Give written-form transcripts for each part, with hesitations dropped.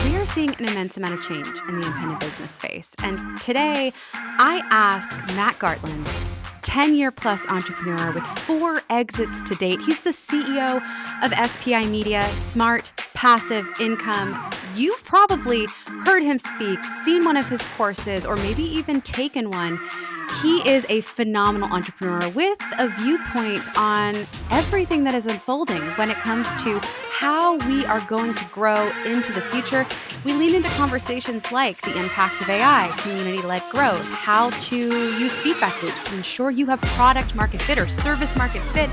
We are seeing an immense amount of change in the independent business space. And today, I ask Matt Gartland, 10-year plus entrepreneur with 4 exits to date. He's the CEO of SPI Media, smart, passive income. You've probably heard him speak, seen one of his courses, or maybe even taken one. He is a phenomenal entrepreneur with a viewpoint on everything that is unfolding when it comes to how we are going to grow into the future. We lean into conversations like the impact of AI, community-led growth, how to use feedback loops to ensure you have product market fit or service market fit,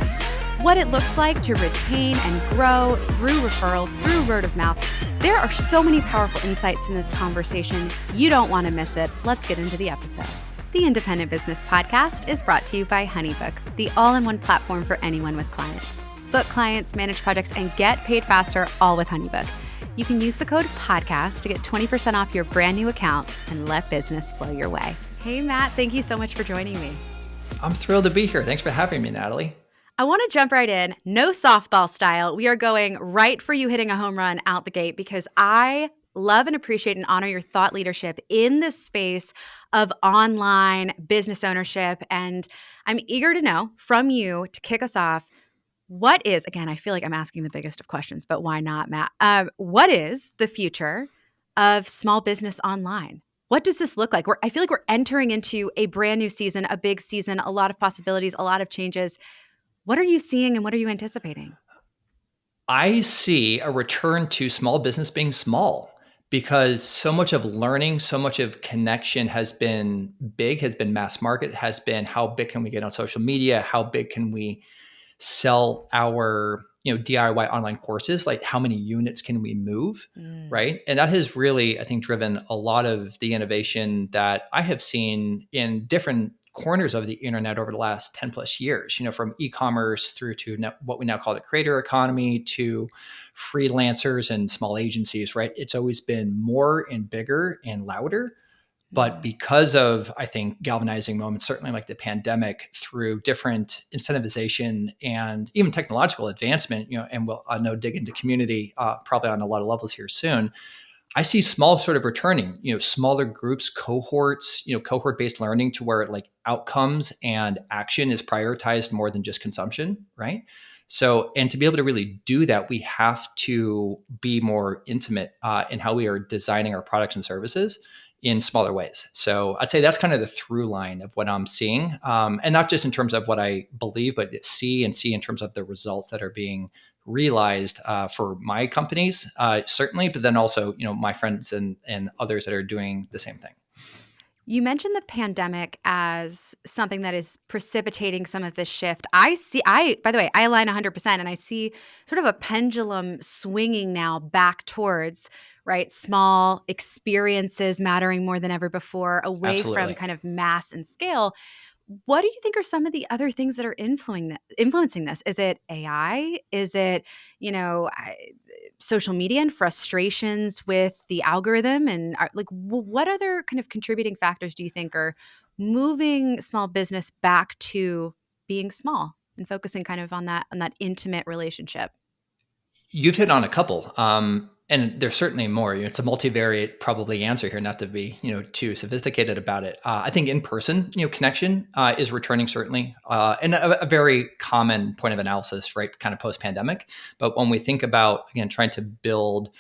what it looks like to retain and grow through referrals, through word of mouth. There are so many powerful insights in this conversation. You don't want to miss it. Let's get into the episode. The Independent Business Podcast is brought to you by HoneyBook, the all-in-one platform for anyone with clients. Book clients, manage projects, and get paid faster, all with HoneyBook. You can use the code PODCAST to get 20% off your brand new account and let business flow your way. Hey, Matt, thank you so much for joining me. I'm thrilled to be here. Thanks for having me, Natalie. I want to jump right in. No softball style. We are going right for you hitting a home run out the gate because I love and appreciate and honor your thought leadership in the space of online business ownership. And I'm eager to know from you to kick us off, what is, again, I feel like I'm asking the biggest of questions, but why not, Matt? What is the future of small business online? What does this look like? I feel like we're entering into a brand new season, a big season, a lot of possibilities, a lot of changes. What are you seeing and what are you anticipating? I see a return to small business being small because so much of learning, so much of connection has been big, has been mass market, has been how big can we get on social media? How big can we sell our DIY online courses? Like how many units can we move? Right. And that has really, I think, driven a lot of the innovation that I have seen in different corners of the internet over the last 10 plus years, from e-commerce through to what we now call the creator economy to freelancers and small agencies, right? It's always been more and bigger and louder. But because of, I think, galvanizing moments, certainly like the pandemic, through different incentivization and even technological advancement, and I know dig into community probably on a lot of levels here soon, I see small sort of returning, smaller groups, cohorts, cohort-based learning to where like outcomes and action is prioritized more than just consumption, right? So, and to be able to really do that, we have to be more intimate in how we are designing our products and services in smaller ways. So I'd say that's kind of the through line of what I'm seeing. And not just in terms of what I believe, but see in terms of the results that are being realized for my companies, certainly, but then also, my friends and others that are doing the same thing. You mentioned the pandemic as something that is precipitating some of this shift. By the way, I align 100%, and I see sort of a pendulum swinging now back towards, right, small experiences mattering more than ever before, away Absolutely. from kind of mass and scale. What do you think are some of the other things that are influencing this? Is it AI? Is it, social media and frustrations with the algorithm? And what other kind of contributing factors do you think are moving small business back to being small and focusing kind of on that intimate relationship? You've hit on a couple. And there's certainly more. It's a multivariate probably answer here, not to be too sophisticated about it. I think in-person connection is returning certainly, and a very common point of analysis, right? Kind of post-pandemic. But when we think about again trying to build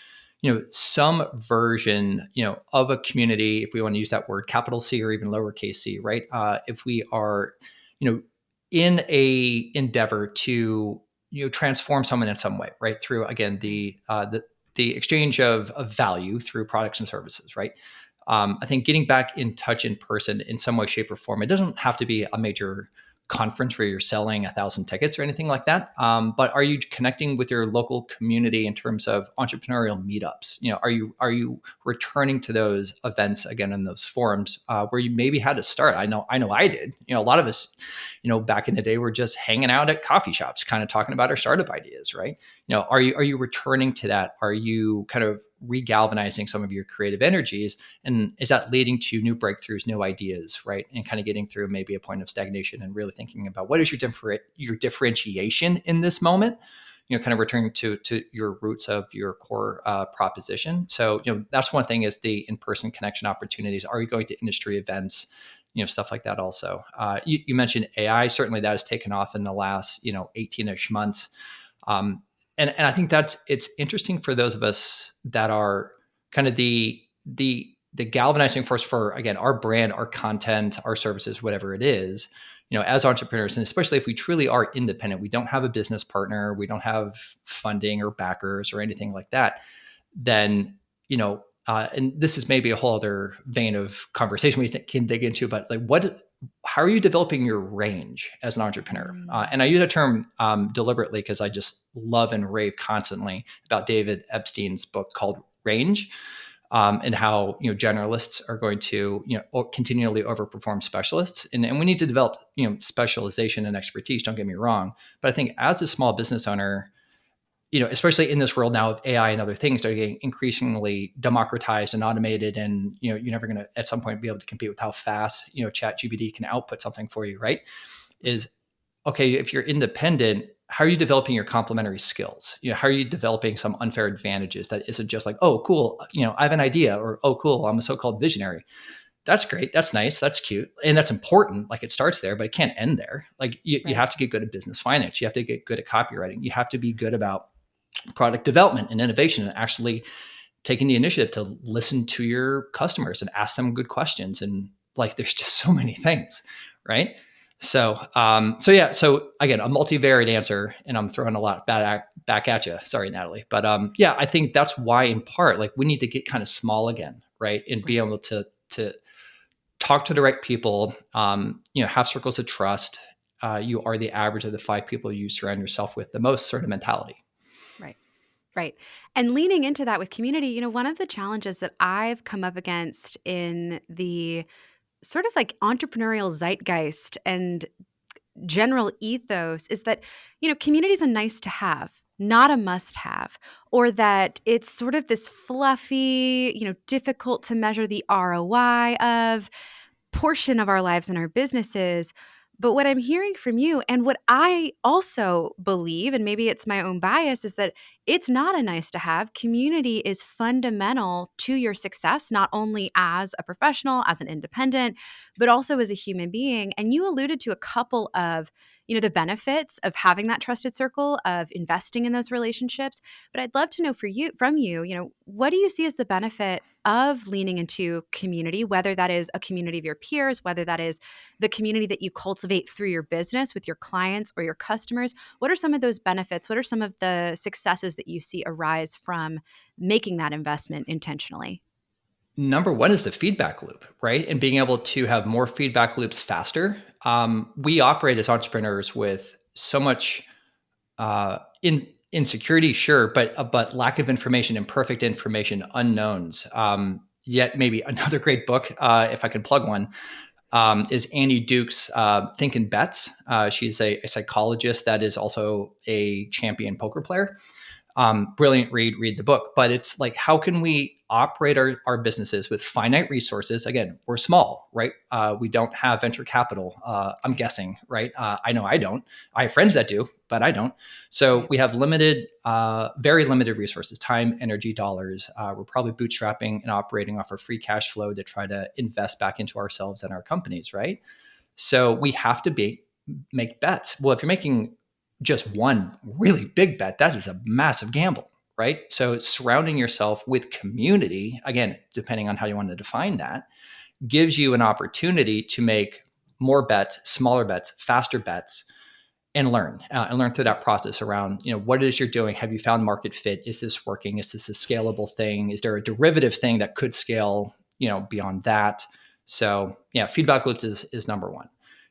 some version of a community, if we want to use that word capital C or even lowercase c, right? If we are in a endeavor to transform someone in some way, right? Through again the exchange of value through products and services, right? I think getting back in touch in person in some way, shape, or form. It doesn't have to be a major conference where you're selling 1,000 tickets or anything like that. But are you connecting with your local community in terms of entrepreneurial meetups? Are you returning to those events again in those forums where you maybe had to start? I know I did. A lot of us, back in the day were just hanging out at coffee shops, kind of talking about our startup ideas, right? Are you returning to that? Are you kind of regalvanizing some of your creative energies? And is that leading to new breakthroughs, new ideas, right? And kind of getting through maybe a point of stagnation and really thinking about what is your differentiation in this moment? kind of returning to your roots of your core proposition. So, that's one thing is the in-person connection opportunities. Are you going to industry events? Stuff like that also. You mentioned AI. Certainly that has taken off in the last, 18-ish months. And I think it's interesting for those of us that are kind of the galvanizing force for, again, our brand, our content, our services, whatever it is, as entrepreneurs, and especially if we truly are independent, we don't have a business partner, we don't have funding or backers or anything like that, then, and this is maybe a whole other vein of conversation we can dig into, but like how are you developing your range as an entrepreneur? And I use that term deliberately because I just love and rave constantly about David Epstein's book called Range, and how generalists are going to continually overperform specialists, and we need to develop specialization and expertise. Don't get me wrong, but I think as a small business owner, especially in this world now of AI and other things that are getting increasingly democratized and automated, and you're never going to at some point be able to compete with how fast ChatGPT can output something for you, right? Is okay, if you're independent, how are you developing your complementary skills? How are you developing some unfair advantages that isn't just like, oh, cool, I have an idea, or oh, cool, I'm a so-called visionary. That's great. That's nice. That's cute. And that's important. Like, it starts there, but it can't end there. Like you have to get good at business finance. You have to get good at copywriting. You have to be good about product development and innovation, and actually taking the initiative to listen to your customers and ask them good questions. And like, there's just so many things, right? So yeah. So again, a multivariate answer, and I'm throwing a lot back at you. Sorry, Natalie. But yeah, I think that's why, in part, like, we need to get kind of small again, right? And be able to talk to the right people, have circles of trust. You are the average of the 5 people you surround yourself with the most, sort of mentality. Right. And leaning into that with community, one of the challenges that I've come up against in the sort of like entrepreneurial zeitgeist and general ethos is that, community is a nice to have, not a must have, or that it's sort of this fluffy, difficult to measure the ROI of portion of our lives and our businesses. But what I'm hearing from you, and what I also believe, and maybe it's my own bias, is that it's not a nice to have. Community is fundamental to your success, not only as a professional, as an independent, but also as a human being. And you alluded to a couple of, the benefits of having that trusted circle, of investing in those relationships. But I'd love to know from you, what do you see as the benefit of leaning into community, whether that is a community of your peers, whether that is the community that you cultivate through your business with your clients or your customers? What are some of those benefits? What are some of the successes that you see arise from making that investment intentionally? Number one is the feedback loop, right? And being able to have more feedback loops faster. We operate as entrepreneurs with so much insecurity, sure, but lack of information, imperfect information, unknowns. Yet maybe another great book, if I can plug one, is Annie Duke's Thinking Bets. She's a psychologist that is also a champion poker player. Brilliant read the book. But it's like, how can we operate our businesses with finite resources? Again, we're small, right? We don't have venture capital, I'm guessing, right? I know I don't. I have friends that do, but I don't. So we have very limited resources, time, energy, dollars. We're probably bootstrapping and operating off our free cash flow to try to invest back into ourselves and our companies, right? So we have to make bets. Well, if you're making just one really big bet, that is a massive gamble, right? So surrounding yourself with community, again, depending on how you want to define that, gives you an opportunity to make more bets, smaller bets, faster bets, and learn through that process around, what it is you're doing. Have you found market fit? Is this working? Is this a scalable thing? Is there a derivative thing that could scale, beyond that? So yeah, feedback loops is number one.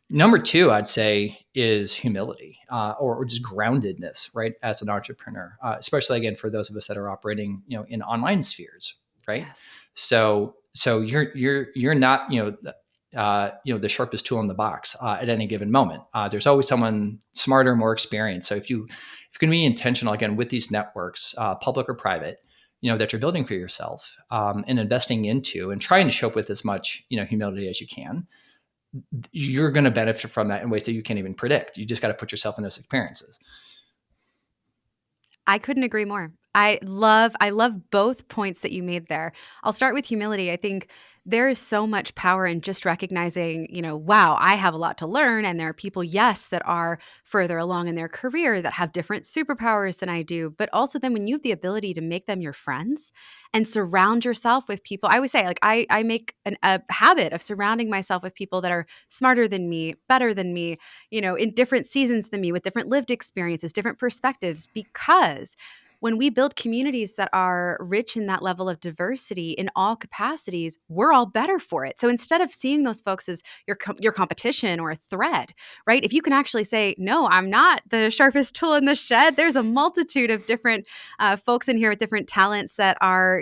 Number two, I'd say, is humility, or just groundedness, right? As an entrepreneur, especially again for those of us that are operating, in online spheres, right? Yes. So you're not, the sharpest tool in the box at any given moment. There's always someone smarter, more experienced. So if you can be intentional again with these networks, public or private, that you're building for yourself, and investing into, and trying to show up with as much, humility as you can, you're going to benefit from that in ways that you can't even predict. You just got to put yourself in those experiences. I couldn't agree more. I love both points that you made there. I'll start with humility. I think there is so much power in just recognizing, wow, I have a lot to learn, and there are people, yes, that are further along in their career that have different superpowers than I do, but also then when you have the ability to make them your friends and surround yourself with people. I always say, like, I make a habit of surrounding myself with people that are smarter than me, better than me, in different seasons than me, with different lived experiences, different perspectives, because when we build communities that are rich in that level of diversity in all capacities, we're all better for it. So instead of seeing those folks as your competition or a threat, right? If you can actually say, no, I'm not the sharpest tool in the shed. There's a multitude of different folks in here with different talents that are,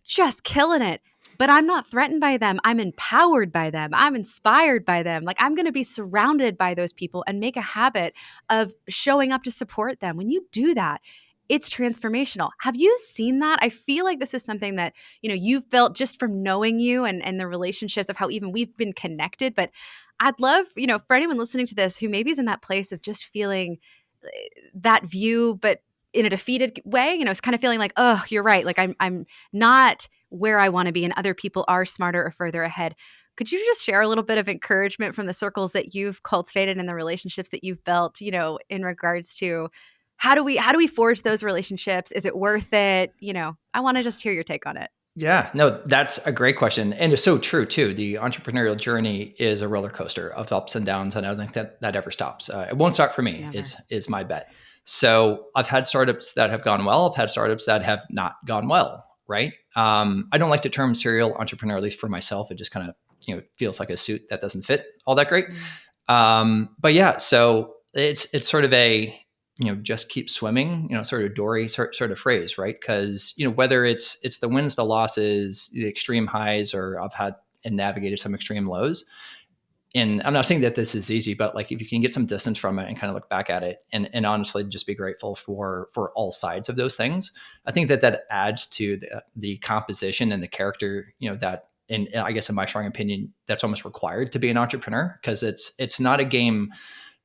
just killing it. But I'm not threatened by them. I'm empowered by them. I'm inspired by them. Like, I'm going to be surrounded by those people and make a habit of showing up to support them. When you do that, it's transformational. Have you seen that? I feel like this is something that, you've built just from knowing you and the relationships of how even we've been connected. But I'd love, for anyone listening to this who maybe is in that place of just feeling that view, but in a defeated way, it's kind of feeling like, oh, you're right. Like, I'm not where I want to be and other people are smarter or further ahead. Could you just share a little bit of encouragement from the circles that you've cultivated and the relationships that you've built, in regards to how do we forge those relationships? Is it worth it? I want to just hear your take on it. Yeah, no, that's a great question. And it's so true too. The entrepreneurial journey is a roller coaster of ups and downs. And I don't think that ever stops. It won't stop for me Never. is my bet. So I've had startups that have gone well. I've had startups that have not gone well. Right. I don't like the term serial entrepreneur, at least for myself. It just kind of, feels like a suit that doesn't fit all that great. But yeah, so it's sort of a, just keep swimming, sort of Dory sort of phrase, right? Because, whether it's the wins, the losses, the extreme highs, or I've had and navigated some extreme lows. And I'm not saying that this is easy, but like if you can get some distance from it and kind of look back at it and honestly just be grateful for all sides of those things, I think that adds to the composition and the character, that, and I guess in my strong opinion, that's almost required to be an entrepreneur, because it's not a game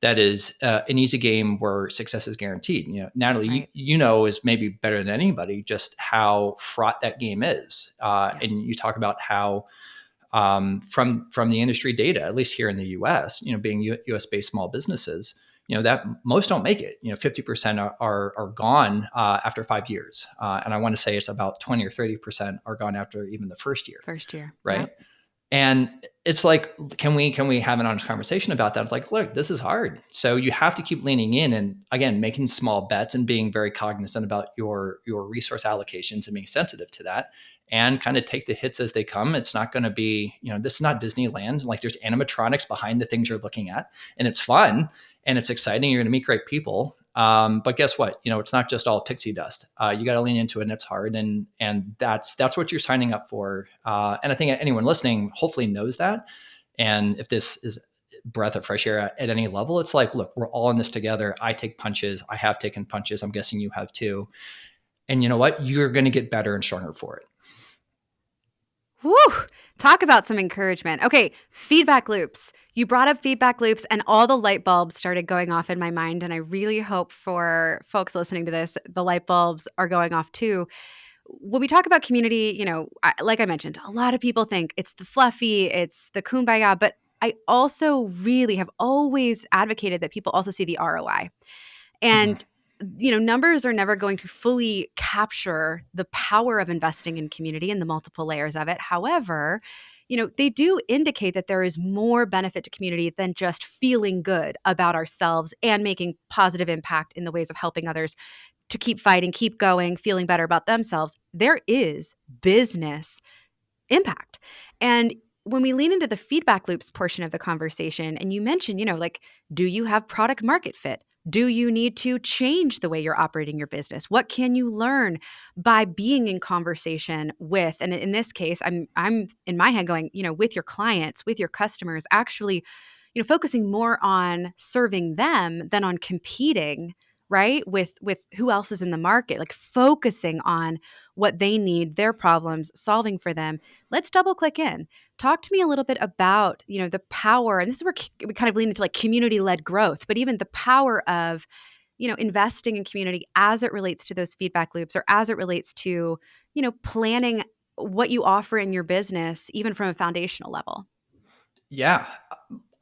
that is an easy game where success is guaranteed. Natalie, Right. you know, is maybe better than anybody just how fraught that game is. And you talk about how from the industry data, at least here in the U.S., being U.S. based small businesses, that most don't make it. 50% are gone after 5 years, and I want to say it's about 20 or 30% are gone after even the first year. First year, right? Yep. And it's like, can we have an honest conversation about that? It's like, look, this is hard. So you have to keep leaning in and again, making small bets and being very cognizant about your resource allocations and being sensitive to that and kind of take the hits as they come. It's not going to be, this is not Disneyland. Like there's animatronics behind the things you're looking at and it's fun and it's exciting. You're going to meet great people. But guess what? It's not just all pixie dust. You got to lean into it, and it's hard, and that's what you're signing up for. And I think anyone listening hopefully knows that. And if this is breath of fresh air at any level, it's like, look, we're all in this together. I take punches. I have taken punches. I'm guessing you have too. And you know what? You're going to get better and stronger for it. Woo! Talk about some encouragement. Okay, feedback loops. You brought up feedback loops and all the light bulbs started going off in my mind. And I really hope for folks listening to this, the light bulbs are going off too. When we talk about community, like I mentioned, a lot of people think it's the fluffy, it's the kumbaya, but I also really have always advocated that people also see the ROI. And numbers are never going to fully capture the power of investing in community and the multiple layers of it. However, they do indicate that there is more benefit to community than just feeling good about ourselves and making positive impact in the ways of helping others to keep fighting, keep going, feeling better about themselves. There is business impact. And when we lean into the feedback loops portion of the conversation, and you mentioned, do you have product market fit? Do you need to change the way you're operating your business? What can you learn by being in conversation with, and in this case, I'm in my head going, with your clients, with your customers, actually, focusing more on serving them than on competing, right? With who else is in the market, like focusing on what they need, their problems, solving for them. Let's double click in. Talk to me a little bit about, the power, and this is where we kind of lean into like community-led growth, but even the power of investing in community as it relates to those feedback loops, or as it relates to, planning what you offer in your business, even from a foundational level? Yeah.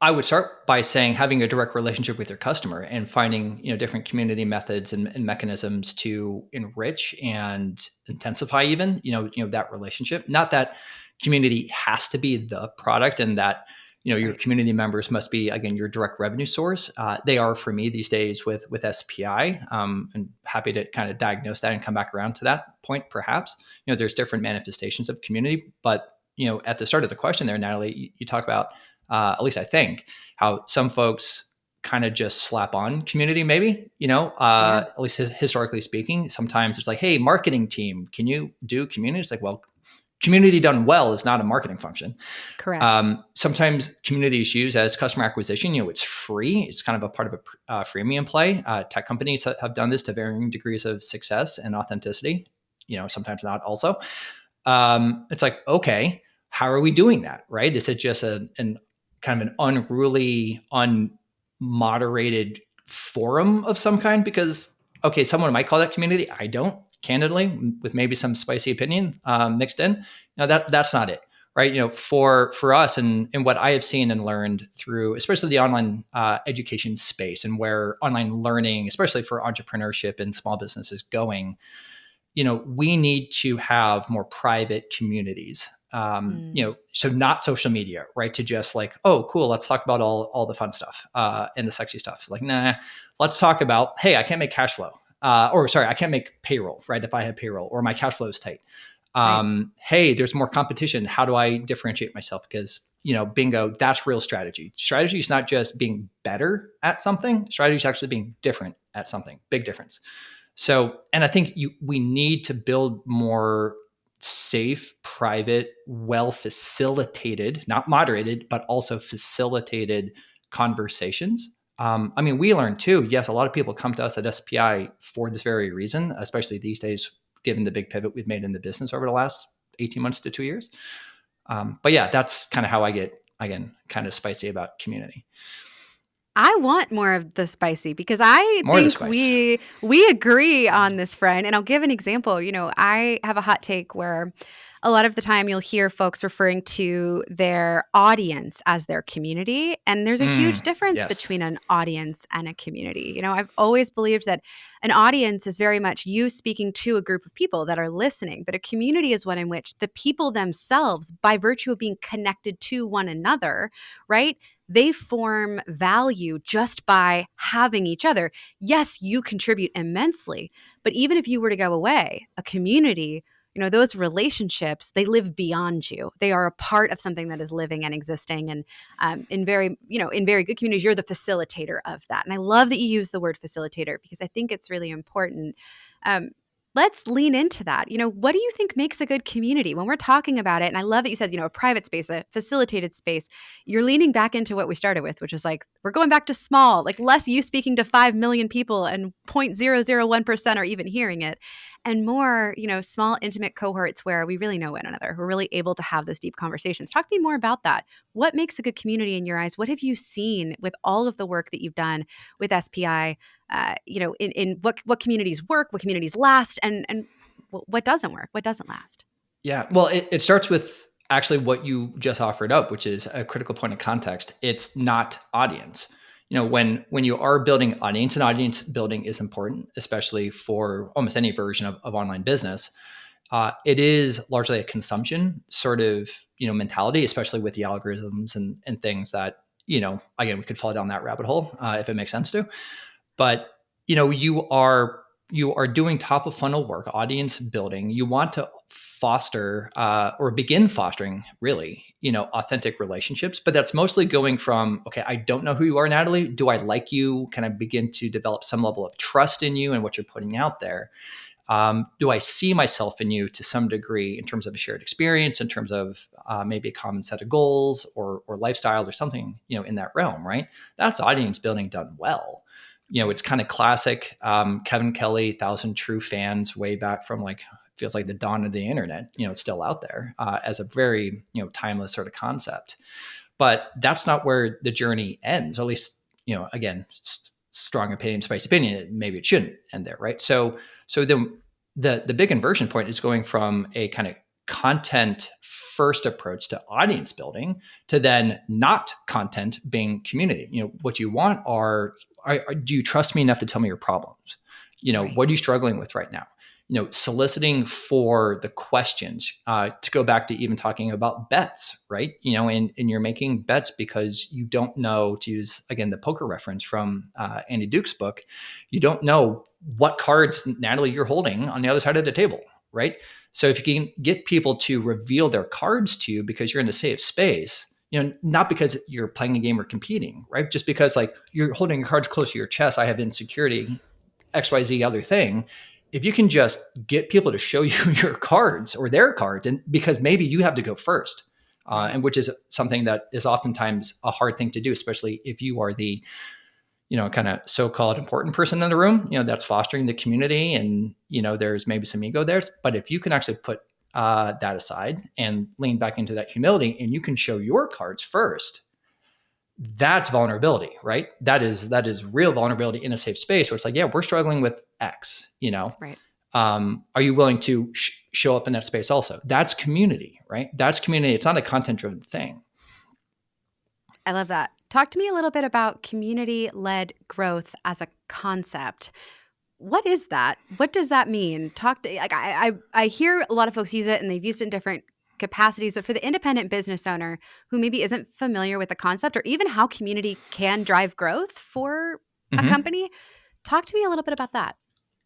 I would start by saying having a direct relationship with your customer and finding, different community methods and mechanisms to enrich and intensify even, that relationship. Not that community has to be the product and that, your Right. community members must be, again, your direct revenue source. They are for me these days with SPI. And happy to kind of diagnose that and come back around to that point, perhaps. There's different manifestations of community, but, at the start of the question there, Natalie, you talk about, at least I think, how some folks kind of just slap on community, maybe, Yeah. at least historically speaking. Sometimes it's like, hey, marketing team, can you do community? It's like, well, community done well is not a marketing function. Correct. Sometimes community is used as customer acquisition. It's free. It's kind of a part of a freemium play. Tech companies have done this to varying degrees of success and authenticity. Sometimes not also. It's like, okay, how are we doing that? Right? Is it just an kind of an unruly, unmoderated forum of some kind? Because, okay, someone might call that community. I don't, candidly, with maybe some spicy opinion mixed in. That's not it. Right. For us and what I have seen and learned through, especially the online education space and where online learning, especially for entrepreneurship and small business is going, we need to have more private communities. Mm. So not social media, right? To just like, oh, cool, let's talk about all the fun stuff and the sexy stuff. Like, nah, let's talk about, hey, I can't make cash flow. Or sorry, I can't make payroll, right? If I have payroll or my cash flow is tight. Right. Hey, there's more competition. How do I differentiate myself? Because, bingo, that's real strategy. Strategy is not just being better at something. Strategy is actually being different at something. Big difference. So, and I think we need to build more safe, private, well facilitated, not moderated, but also facilitated conversations. We learn too. Yes, a lot of people come to us at SPI for this very reason, especially these days, given the big pivot we've made in the business over the last 18 months to 2 years. But yeah, that's kind of how I get, again, kind of spicy about community. I want more of the spicy, because I More of the think spice. we agree on this front. And I'll give an example. I have a hot take where a lot of the time you'll hear folks referring to their audience as their community. And there's a huge difference Yes. between an audience and a community. I've always believed that an audience is very much you speaking to a group of people that are listening, but a community is one in which the people themselves, by virtue of being connected to one another, right? They form value just by having each other. Yes, you contribute immensely, but even if you were to go away, a community, those relationships, they live beyond you. They are a part of something that is living and existing. And in very good communities, you're the facilitator of that. And I love that you use the word facilitator, because I think it's really important. Let's lean into that. What do you think makes a good community when we're talking about it? And I love that you said, a private space, a facilitated space. You're leaning back into what we started with, which is like, we're going back to small, like less you speaking to 5 million people and 0.001% are even hearing it, and more, small, intimate cohorts where we really know one another. We're really able to have those deep conversations. Talk to me more about that. What makes a good community in your eyes? What have you seen with all of the work that you've done with SPI? In what communities work, what communities last, and what doesn't work, what doesn't last. Yeah. Well, it starts with actually what you just offered up, which is a critical point of context. It's not audience. When you are building audience, and audience building is important, especially for almost any version of online business. It is largely a consumption sort of, mentality, especially with the algorithms and things that, again, we could fall down that rabbit hole if it makes sense to. But you are doing top of funnel work, audience building. You want to foster or begin fostering really, authentic relationships. But that's mostly going from, okay, I don't know who you are, Natalie. Do I like you? Can I begin to develop some level of trust in you and what you're putting out there? Do I see myself in you to some degree in terms of a shared experience, in terms of maybe a common set of goals or lifestyle or something, in that realm, right? That's audience building done well. It's kind of classic Kevin Kelly, 1,000 True Fans way back from like, feels like the dawn of the internet. It's still out there as a very, timeless sort of concept. But that's not where the journey ends, or at least, again, strong opinion, spicy opinion, maybe it shouldn't end there, right? So then the big inversion point is going from a kind of content first approach to audience building to then not content being community. What you want do you trust me enough to tell me your problems? Right. What are you struggling with right now? Soliciting for the questions, to go back to even talking about bets, right? And you're making bets because you don't know, to use again the poker reference from Andy Duke's book, you don't know what cards, Natalie, you're holding on the other side of the table, right? So if you can get people to reveal their cards to you because you're in a safe space, not because you're playing a game or competing, right? Just because like you're holding your cards close to your chest, I have insecurity, XYZ other thing. If you can just get people to show you your cards or their cards, and because maybe you have to go first, and which is something that is oftentimes a hard thing to do, especially if you are the, kind of so-called important person in the room, that's fostering the community, and, there's maybe some ego there. But if you can actually put that aside and lean back into that humility, and you can show your cards first, that's vulnerability, right? That is real vulnerability in a safe space where it's like, yeah, we're struggling with X, Right. Are you willing to show up in that space also? That's community, right? That's community. It's not a content driven thing. I love that. Talk to me a little bit about community-led growth as a concept. What is that? What does that mean? I hear a lot of folks use it and they've used it in different capacities, but for the independent business owner who maybe isn't familiar with the concept or even how community can drive growth for a company, talk to me a little bit about that.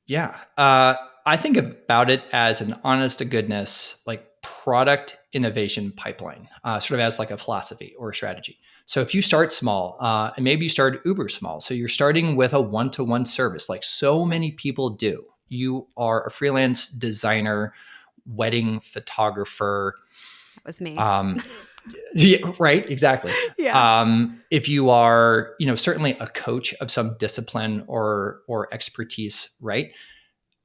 Yeah. I think about it as an honest to goodness, like product innovation pipeline, sort of as like a philosophy or a strategy. So if you start small, and maybe you start uber small, so you're starting with a one-to-one service, like so many people do. You are a freelance designer, wedding photographer. That was me. Yeah, right. Exactly. Yeah. If you are, certainly a coach of some discipline or expertise, right?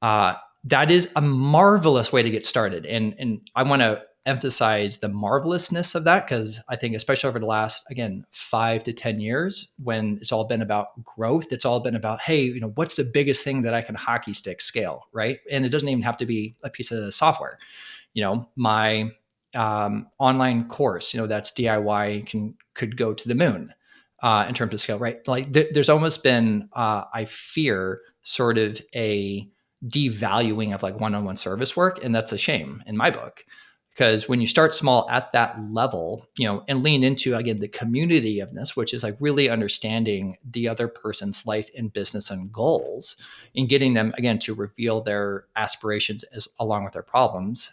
That is a marvelous way to get started. And I want to emphasize the marvelousness of that, because I think especially over the last, again, 5 to 10 years, when it's all been about growth, it's all been about, hey, what's the biggest thing that I can hockey stick scale, right? And it doesn't even have to be a piece of software. My online course, that's DIY, could go to the moon in terms of scale, right? Like there's almost been, I fear, sort of a devaluing of like one-on-one service work. And that's a shame in my book, because when you start small at that level, and lean into, again, the community of this, which is like really understanding the other person's life and business and goals, and getting them, again, to reveal their aspirations as along with their problems,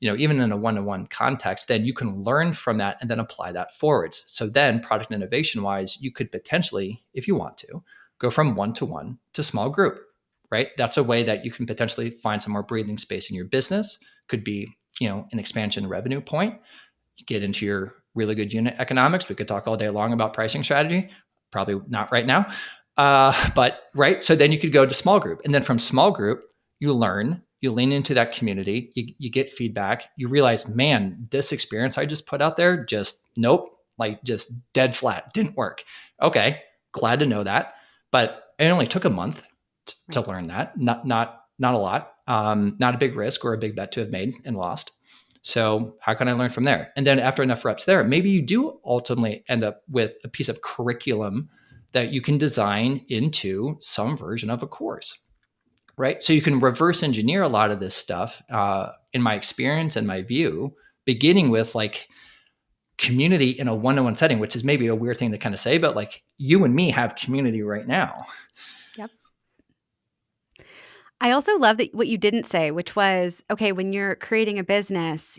even in a one-to-one context, then you can learn from that and then apply that forwards. So then product innovation wise, you could potentially, if you want to, go from one-to-one to small group, right? That's a way that you can potentially find some more breathing space in your business. Could be, an expansion revenue point. You get into your really good unit economics. We could talk all day long about pricing strategy. Probably not right now. But right. So then you could go to small group. And then from small group, you learn, you lean into that community, you get feedback, you realize, man, this experience I just put out there, just nope, like just dead flat, didn't work. Okay, glad to know that. But it only took a month to learn that. Not a lot, not a big risk or a big bet to have made and lost. So how can I learn from there? And then after enough reps there, maybe you do ultimately end up with a piece of curriculum that you can design into some version of a course, right? So you can reverse engineer a lot of this stuff, in my experience and my view, beginning with like community in a one-on-one setting, which is maybe a weird thing to kind of say, but like you and me have community right now. Yep. I also love that what you didn't say, which was, okay, when you're creating a business,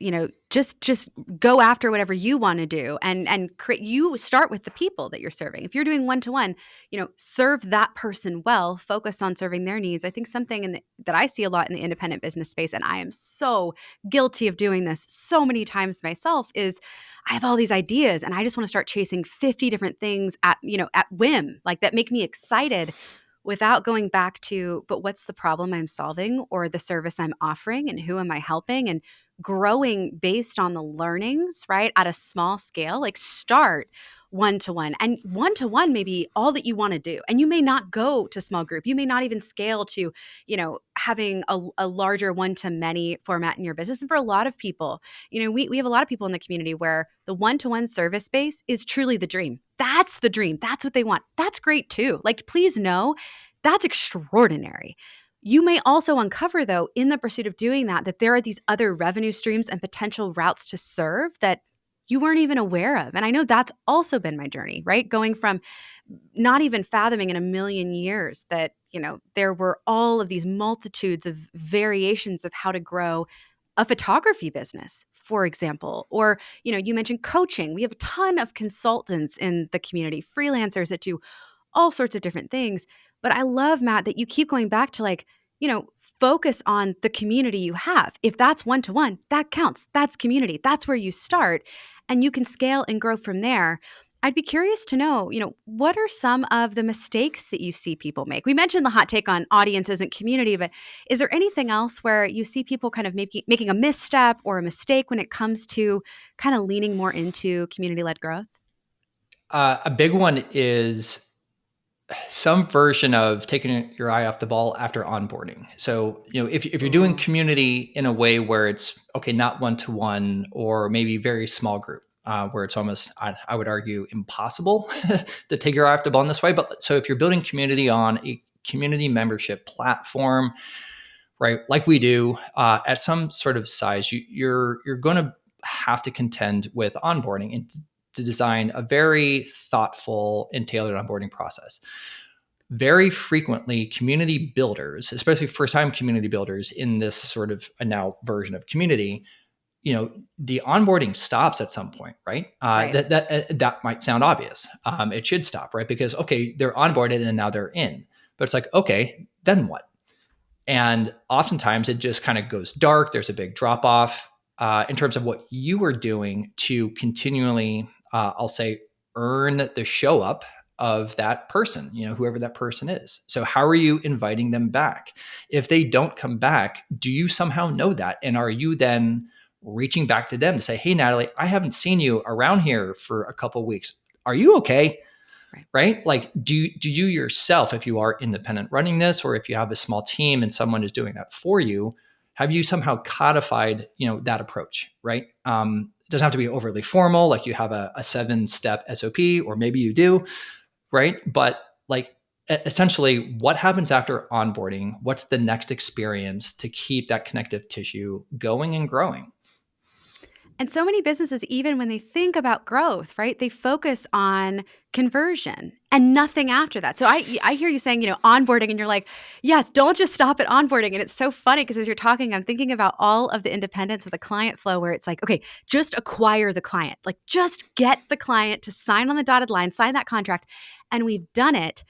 just go after whatever you want to do and create. You start with the people that you're serving. If you're doing one-to-one, serve that person well, focus on serving their needs. I think something that I see a lot in the independent business space, and I am so guilty of doing this so many times myself, is I have all these ideas and I just want to start chasing 50 different things at whim, like that make me excited, without going back to, but what's the problem I'm solving or the service I'm offering and who am I helping, and growing based on the learnings, right? At a small scale, like start one-to-one. And one-to-one may be all that you want to do. And you may not go to small group. You may not even scale to, having a larger one-to-many format in your business. And for a lot of people, we have a lot of people in the community where the one-to-one service space is truly the dream. That's the dream. That's what they want. That's great too. Like, please know that's extraordinary. You may also uncover, though, in the pursuit of doing that there are these other revenue streams and potential routes to serve that you weren't even aware of. And I know that's also been my journey, right? Going from not even fathoming in a million years that, there were all of these multitudes of variations of how to grow a photography business, for example. Or, you mentioned coaching. We have a ton of consultants in the community, freelancers that do all sorts of different things. But I love, Matt, that you keep going back to focus on the community you have. If that's one-to-one, that counts. That's community. That's where you start. And you can scale and grow from there. I'd be curious to know, what are some of the mistakes that you see people make? We mentioned the hot take on audience isn't community, but is there anything else where you see people kind of making a misstep or a mistake when it comes to kind of leaning more into community-led growth? A big one is some version of taking your eye off the ball after onboarding. So, if you're doing community in a way where it's not one-to-one or maybe very small group, where it's almost, I would argue, impossible to take your eye off the ball in this way. But so if you're building community on a community membership platform, right, like we do at some sort of size, you're going to have to contend with onboarding and to design a very thoughtful and tailored onboarding process. Very frequently, community builders, especially first-time community builders in this sort of a now version of community, the onboarding stops at some point, right? Right. That might sound obvious. It should stop, right? Because they're onboarded and now they're in, but it's like, okay, then what? And oftentimes it just kind of goes dark. There's a big drop off in terms of what you are doing to continually, I'll say, earn the show up of that person, whoever that person is. So how are you inviting them back? If they don't come back, do you somehow know that? And are you then reaching back to them to say, hey, Natalie, I haven't seen you around here for a couple of weeks. Are you okay? Right? Like, do you yourself, if you are independent running this, or if you have a small team and someone is doing that for you, have you somehow codified, that approach, right? It doesn't have to be overly formal, like you have a 7-step SOP, or maybe you do, right? But like, essentially, what happens after onboarding? What's the next experience to keep that connective tissue going and growing? And so many businesses, even when they think about growth, right, they focus on conversion and nothing after that. So I hear you saying, onboarding, and you're like, yes, don't just stop at onboarding. And it's so funny because as you're talking, I'm thinking about all of the independence with a client flow where it's like, okay, just acquire the client, like just get the client to sign on the dotted line, sign that contract, and we've done it.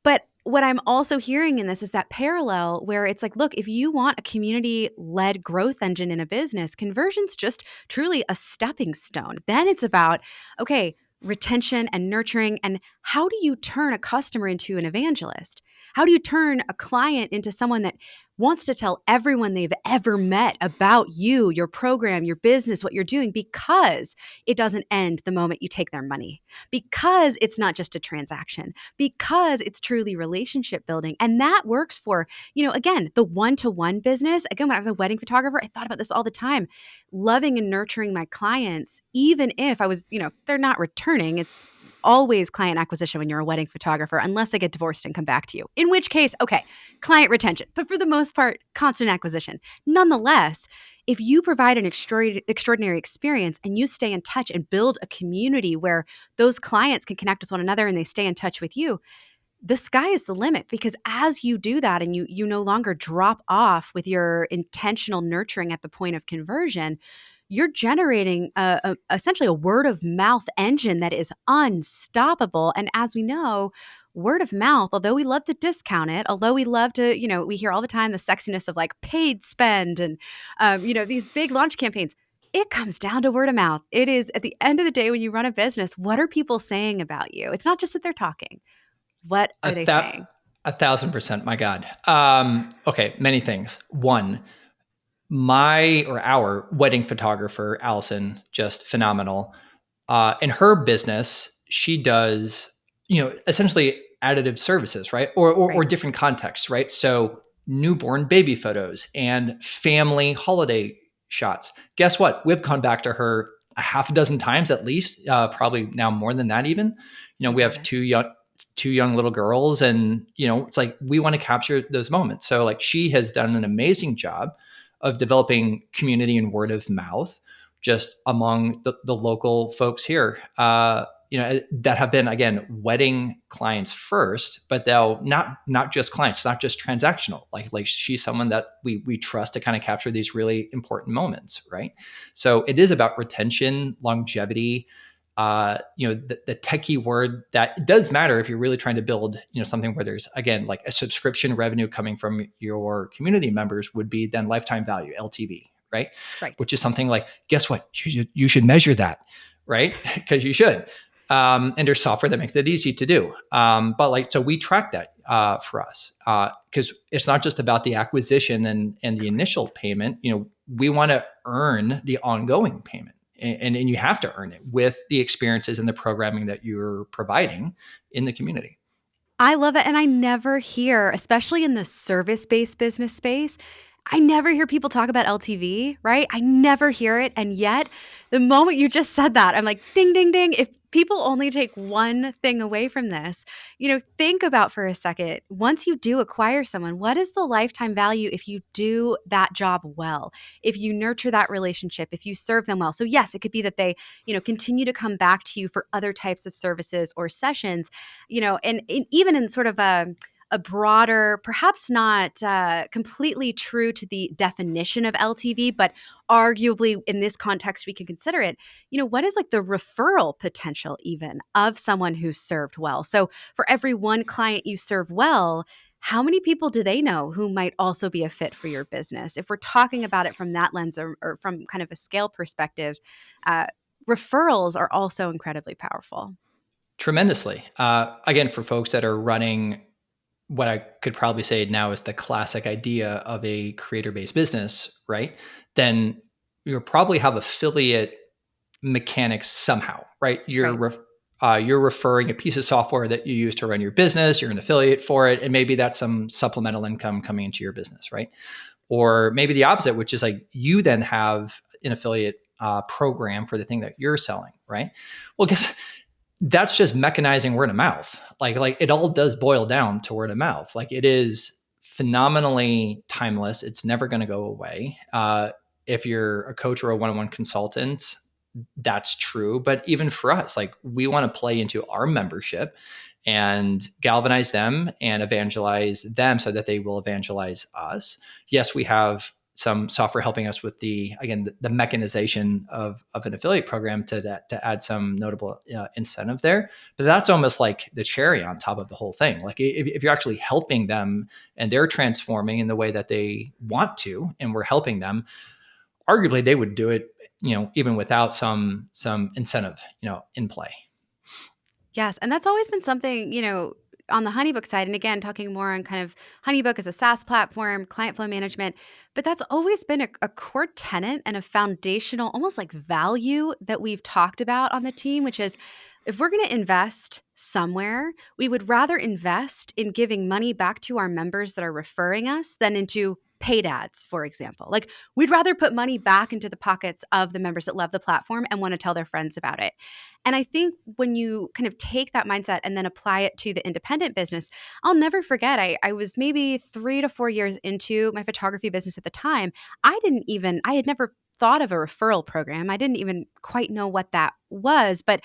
But what I'm also hearing in this is that parallel where it's like, look, if you want a community-led growth engine in a business, conversion's just truly a stepping stone. Then it's about, okay, retention and nurturing, and how do you turn a customer into an evangelist? How do you turn a client into someone that wants to tell everyone they've ever met about you, your program, your business, what you're doing, because it doesn't end the moment you take their money, because it's not just a transaction, because it's truly relationship building. And that works for, again, the one-to-one business. Again, when I was a wedding photographer, I thought about this all the time, loving and nurturing my clients, even if I was, they're not returning. It's always client acquisition when you're a wedding photographer, unless they get divorced and come back to you. In which case, okay, client retention. But for the most part, constant acquisition. Nonetheless, if you provide an extraordinary experience and you stay in touch and build a community where those clients can connect with one another and they stay in touch with you, the sky is the limit, because as you do that and you no longer drop off with your intentional nurturing at the point of conversion, you're generating essentially a word of mouth engine that is unstoppable. And as we know, word of mouth, although we love to discount it, although we love to, we hear all the time the sexiness of like paid spend and, these big launch campaigns, it comes down to word of mouth. It is, at the end of the day, when you run a business, what are people saying about you? It's not just that they're talking. What are they saying? 1,000%, my God. Okay, many things. One, our wedding photographer, Allison, just phenomenal. In her business, she does, essentially additive services, right? Or Right. different contexts, right? So newborn baby photos and family holiday shots. Guess what? We've gone back to her a half a dozen times at least, probably now more than that even. We Love have it. two young little girls, and it's like we want to capture those moments. So like she has done an amazing job of developing community and word of mouth just among the local folks here, that have been, again, wedding clients first, but they'll not just clients, not just transactional. Like she's someone that we trust to kind of capture these really important moments, right? So it is about retention, longevity. The techie word that does matter if you're really trying to build, something where there's, again, like a subscription revenue coming from your community members would be then lifetime value, LTV, right? Right. Which is something like, guess what? You should measure that, right? Because you should. And there's software that makes it easy to do. So we track that for us because it's not just about the acquisition and the initial payment. We want to earn the ongoing payment. And you have to earn it with the experiences and the programming that you're providing in the community. I love that. And I never hear, especially in the service-based business space, I never hear people talk about LTV, right? I never hear it. And yet, the moment you just said that, I'm like, ding, ding, ding. If people only take one thing away from this, think about for a second, once you do acquire someone, what is the lifetime value if you do that job well, if you nurture that relationship, if you serve them well? So yes, it could be that they, continue to come back to you for other types of services or sessions, and even in sort of a broader, perhaps not completely true to the definition of LTV, but arguably in this context, we can consider it, what is like the referral potential even of someone who's served well? So for every one client you serve well, how many people do they know who might also be a fit for your business? If we're talking about it from that lens or from kind of a scale perspective, uh, referrals are also incredibly powerful. Tremendously. Again, for folks that are running what I could probably say now is the classic idea of a creator-based business, right? Then you'll probably have affiliate mechanics somehow, right? Right. You're referring a piece of software that you use to run your business. You're an affiliate for it, and maybe that's some supplemental income coming into your business, right? Or maybe the opposite, which is like you then have an affiliate program for the thing that you're selling, right? Well, guess that's just mechanizing word of mouth. Like it all does boil down to word of mouth. Like it is phenomenally timeless. It's never going to go away. If you're a coach or a one-on-one consultant, that's true. But even for us, like we want to play into our membership and galvanize them and evangelize them so that they will evangelize us. Yes, we have some software helping us with the mechanization of an affiliate program to add some notable incentive there. But that's almost like the cherry on top of the whole thing. Like if you're actually helping them and they're transforming in the way that they want to, and we're helping them, arguably they would do it, even without some incentive, in play. Yes, and that's always been something, on the HoneyBook side, and again, talking more on kind of HoneyBook as a SaaS platform, client flow management, but that's always been a core tenet and a foundational, almost like value that we've talked about on the team, which is if we're going to invest somewhere, we would rather invest in giving money back to our members that are referring us than into paid ads, for example. Like we'd rather put money back into the pockets of the members that love the platform and want to tell their friends about it. And I think when you kind of take that mindset and then apply it to the independent business, I'll never forget, I was maybe 3 to 4 years into my photography business at the time. I had never thought of a referral program. I didn't even quite know what that was, but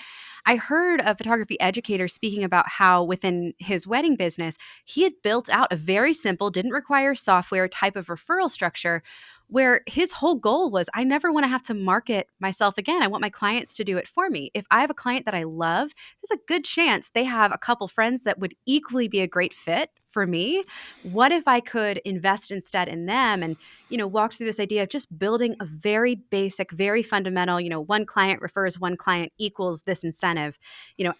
I heard a photography educator speaking about how within his wedding business, he had built out a very simple, didn't require software type of referral structure where his whole goal was I never want to have to market myself again. I want my clients to do it for me. If I have a client that I love, there's a good chance they have a couple friends that would equally be a great fit for me? What if I could invest instead in them and, walk through this idea of just building a very basic, very fundamental, one client refers one client equals this incentive,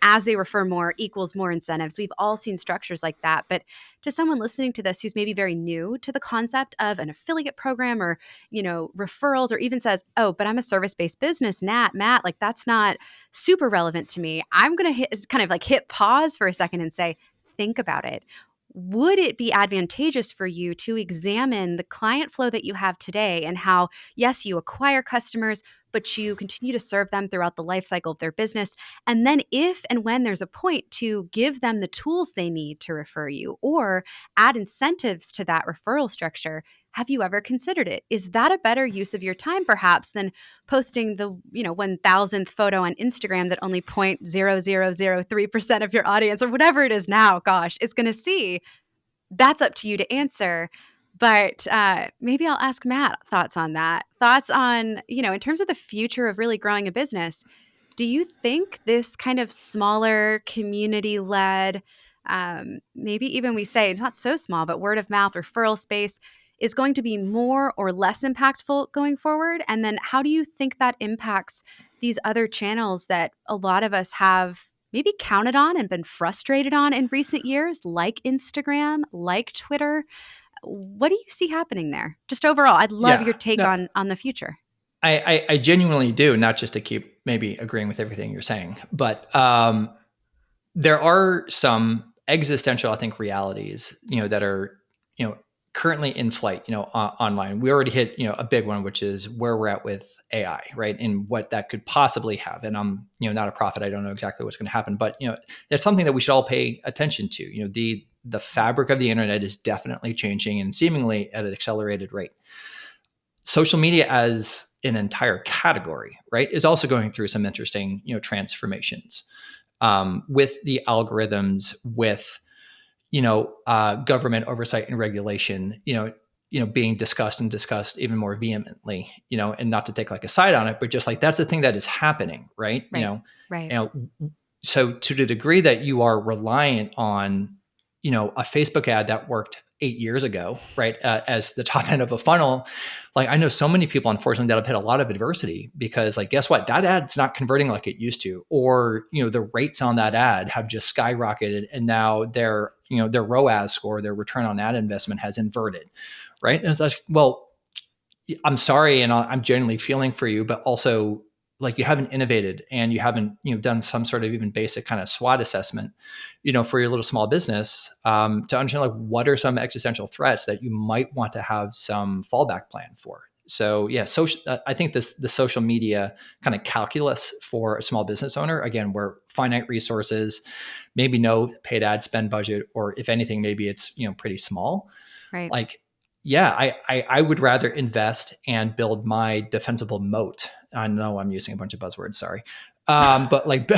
as they refer more equals more incentives. We've all seen structures like that. But to someone listening to this who's maybe very new to the concept of an affiliate program or, referrals, or even says, oh, but I'm a service-based business, Matt, like that's not super relevant to me. I'm going to hit pause for a second and say, think about it. Would it be advantageous for you to examine the client flow that you have today and how, yes, you acquire customers, but you continue to serve them throughout the life cycle of their business? And then if and when there's a point to give them the tools they need to refer you or add incentives to that referral structure, have you ever considered it? Is that a better use of your time perhaps than posting the 1000th photo on Instagram that only 0.0003% of your audience or whatever it is now, gosh, is going to see? That's up to you to answer. But maybe I'll ask Matt thoughts on that. Thoughts on, in terms of the future of really growing a business, do you think this kind of smaller community-led, maybe even we say it's not so small, but word of mouth referral space is going to be more or less impactful going forward? And then how do you think that impacts these other channels that a lot of us have maybe counted on and been frustrated on in recent years, like Instagram, like Twitter? What do you see happening there? Just overall, I'd love your take on the future. I genuinely do, not just to keep maybe agreeing with everything you're saying, but there are some existential, I think, realities, that are, currently in flight, online. We already hit, a big one, which is where we're at with AI, right? And what that could possibly have. And I'm, not a prophet. I don't know exactly what's going to happen, but, it's something that we should all pay attention to. The fabric of the internet is definitely changing and seemingly at an accelerated rate. Social media as an entire category, right, is also going through some interesting, transformations with the algorithms, with, government oversight and regulation, being discussed even more vehemently, and not to take like a side on it, but just like that's the thing that is happening, right? Right. So to the degree that you are reliant on, a Facebook ad that worked 8 years ago, right, as the top end of a funnel, like I know so many people, unfortunately, that have hit a lot of adversity because, like, guess what? That ad's not converting like it used to, or the rates on that ad have just skyrocketed, and now their ROAS score, their return on ad investment, has inverted, right? And it's like, well, I'm sorry, and I'm genuinely feeling for you, but also, like, you haven't innovated and you haven't done some sort of even basic kind of SWOT assessment for your little small business to understand, like, what are some existential threats that you might want to have some fallback plan for. So yeah, I think the social media kind of calculus for a small business owner, again, where finite resources, maybe no paid ad spend budget, or if anything, maybe it's pretty small, Right. like, yeah, I would rather invest and build my defensible moat. I know I'm using a bunch of buzzwords, sorry. But like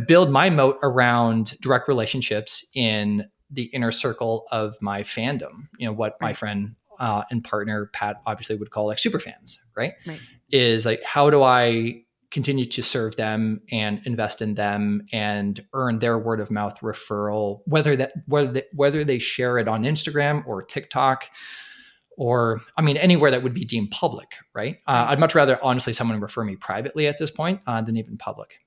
build my moat around direct relationships in the inner circle of my fandom, what my friend and partner, Pat, obviously would call like super fans, right? Is like, how do I continue to serve them and invest in them and earn their word of mouth referral, whether they share it on Instagram or TikTok, or anywhere that would be deemed public, right? I'd much rather, honestly, someone refer me privately at this point than even public.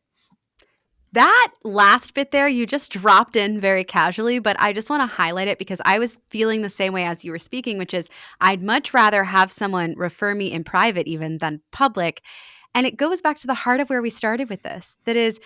That last bit there, you just dropped in very casually, but I just want to highlight it because I was feeling the same way as you were speaking, which is I'd much rather have someone refer me in private even than public. And it goes back to the heart of where we started with this. That is,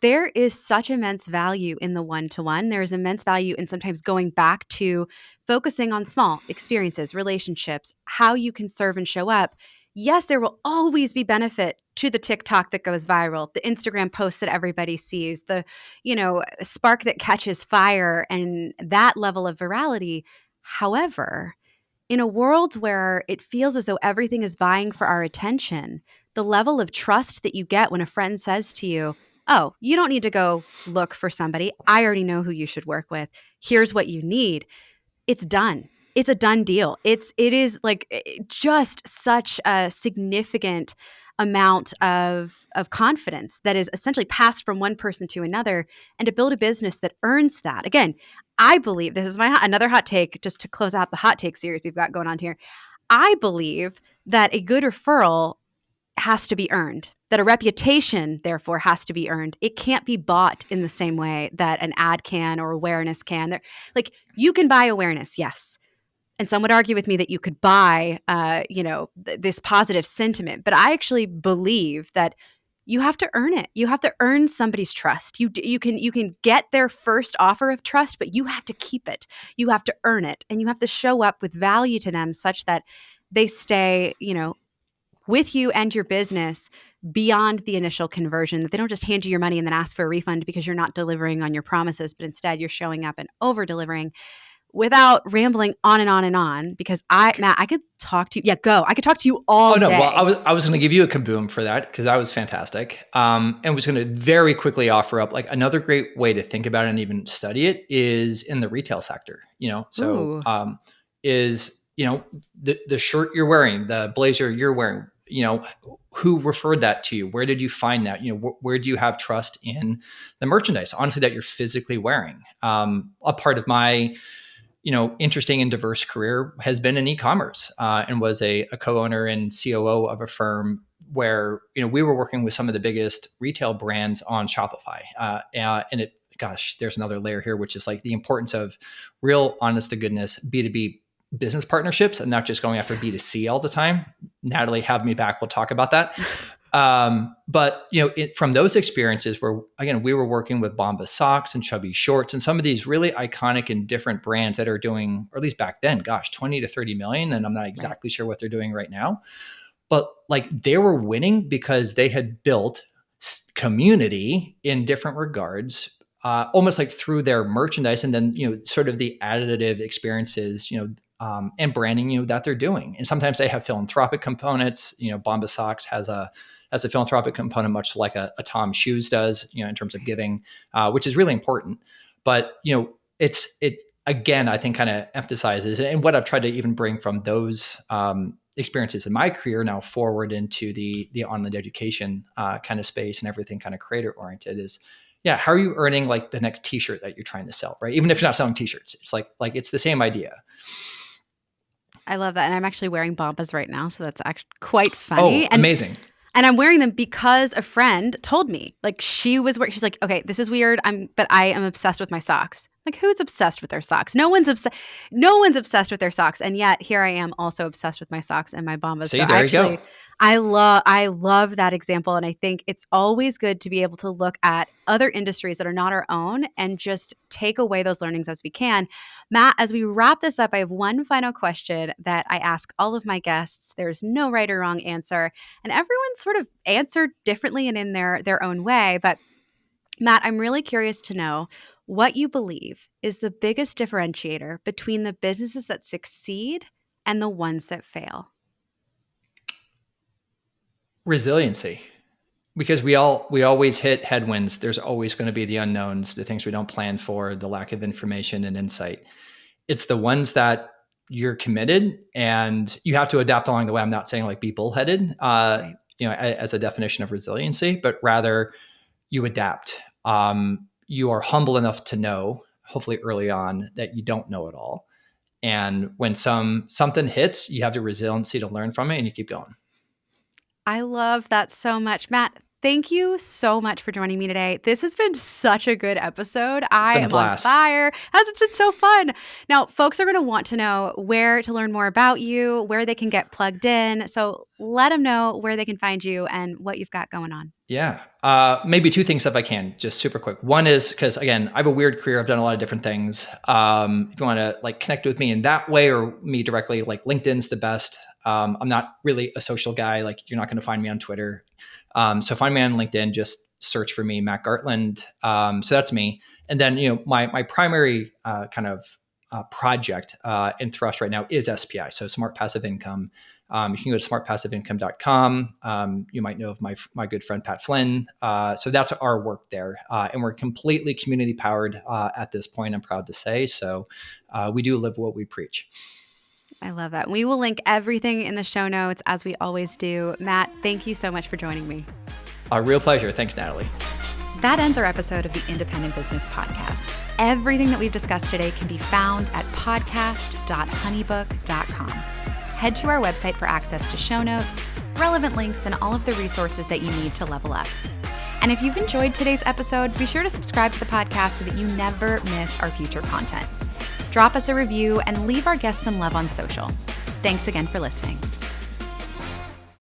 there is such immense value in the one-to-one. There is immense value in sometimes going back to focusing on small experiences, relationships, how you can serve and show up. Yes, there will always be benefit to the TikTok that goes viral, the Instagram post that everybody sees, the, spark that catches fire and that level of virality. However, in a world where it feels as though everything is vying for our attention, the level of trust that you get when a friend says to you, oh, you don't need to go look for somebody. I already know who you should work with. Here's what you need. It's done. It's a done deal. It is like just such a significant amount of confidence that is essentially passed from one person to another, and to build a business that earns that. Again, I believe this is another hot take, just to close out the hot take series we've got going on here. I believe that a good referral has to be earned, that a reputation, therefore, has to be earned. It can't be bought in the same way that an ad can or awareness can. Like, you can buy awareness, yes. And some would argue with me that you could buy, this positive sentiment. But I actually believe that you have to earn it. You have to earn somebody's trust. You can get their first offer of trust, but you have to keep it. You have to earn it, and you have to show up with value to them such that they stay, with you and your business beyond the initial conversion, that they don't just hand you your money and then ask for a refund because you're not delivering on your promises, but instead you're showing up and over delivering. Without rambling on and on and on, because Matt, I could talk to you. Yeah, go. I could talk to you all day. Well, I was going to give you a kaboom for that because that was fantastic. And was going to very quickly offer up like another great way to think about it and even study it is in the retail sector. Is the shirt you're wearing, the blazer you're wearing. Who referred that to you? Where did you find that? Where do you have trust in the merchandise, honestly, that you're physically wearing? A part of my interesting and diverse career has been in e-commerce, and was a co-owner and COO of a firm where, we were working with some of the biggest retail brands on Shopify. There's another layer here, which is like the importance of real, honest to goodness, B2B business partnerships and not just going after B2C all the time. Natalie, have me back. We'll talk about that. But from those experiences where, again, we were working with Bombas socks and Chubby shorts and some of these really iconic and different brands that are doing, or at least back then, 20 to 30 million. And I'm not exactly sure what they're doing right now, but like they were winning because they had built community in different regards, almost like through their merchandise. And then, sort of the additive experiences, and branding, that they're doing. And sometimes they have philanthropic components. Bombas socks has a philanthropic component, much like a Tom Shoes does, in terms of giving, which is really important. But, it again, I think kind of emphasizes, and what I've tried to even bring from those experiences in my career now forward into the online education kind of space and everything kind of creator oriented is, how are you earning like the next t-shirt that you're trying to sell, right? Even if you're not selling t-shirts, it's like it's the same idea. I love that. And I'm actually wearing Bombas right now. So that's actually quite funny. Oh, amazing. And I'm wearing them because a friend told me, like she's like, okay, this is weird. But I am obsessed with my socks. Like, who's obsessed with their socks? No one's obsessed with their socks. And yet here I am also obsessed with my socks and my Bombas. See, so there you go. I love that example. And I think it's always good to be able to look at other industries that are not our own and just take away those learnings as we can. Matt, as we wrap this up, I have one final question that I ask all of my guests. There's no right or wrong answer, and everyone's sort of answered differently and in their own way. But Matt, I'm really curious to know what you believe is the biggest differentiator between the businesses that succeed and the ones that fail. Resiliency, because we always hit headwinds. There's always going to be the unknowns, the things we don't plan for, the lack of information and insight. It's the ones that you're committed and you have to adapt along the way. I'm not saying like be bullheaded, right, as a definition of resiliency, but rather you adapt. You are humble enough to know, hopefully early on, that you don't know it all. And when something hits, you have the resiliency to learn from it and you keep going. I love that so much. Matt, thank you so much for joining me today. This has been such a good episode. I am on fire. It's been so fun. Now, folks are going to want to know where to learn more about you, where they can get plugged in. So let them know where they can find you and what you've got going on. Yeah. Maybe two things if I can, just super quick. One is because, again, I have a weird career. I've done a lot of different things. If you want to like connect with me in that way or me directly, like LinkedIn's the best. I'm not really a social guy. Like you're not going to find me on Twitter. So find me on LinkedIn, just search for me, Matt Gartland. So that's me. And then, my primary kind of project and thrust right now is SPI. So Smart Passive Income. You can go to smartpassiveincome.com. You might know of my good friend, Pat Flynn. So that's our work there. And we're completely community powered at this point, I'm proud to say. So we do live what we preach. I love that. We will link everything in the show notes as we always do. Matt, thank you so much for joining me. A real pleasure. Thanks, Natalie. That ends our episode of the Independent Business Podcast. Everything that we've discussed today can be found at podcast.honeybook.com. Head to our website for access to show notes, relevant links, and all of the resources that you need to level up. And if you've enjoyed today's episode, be sure to subscribe to the podcast so that you never miss our future content. Drop us a review and leave our guests some love on social. Thanks again for listening.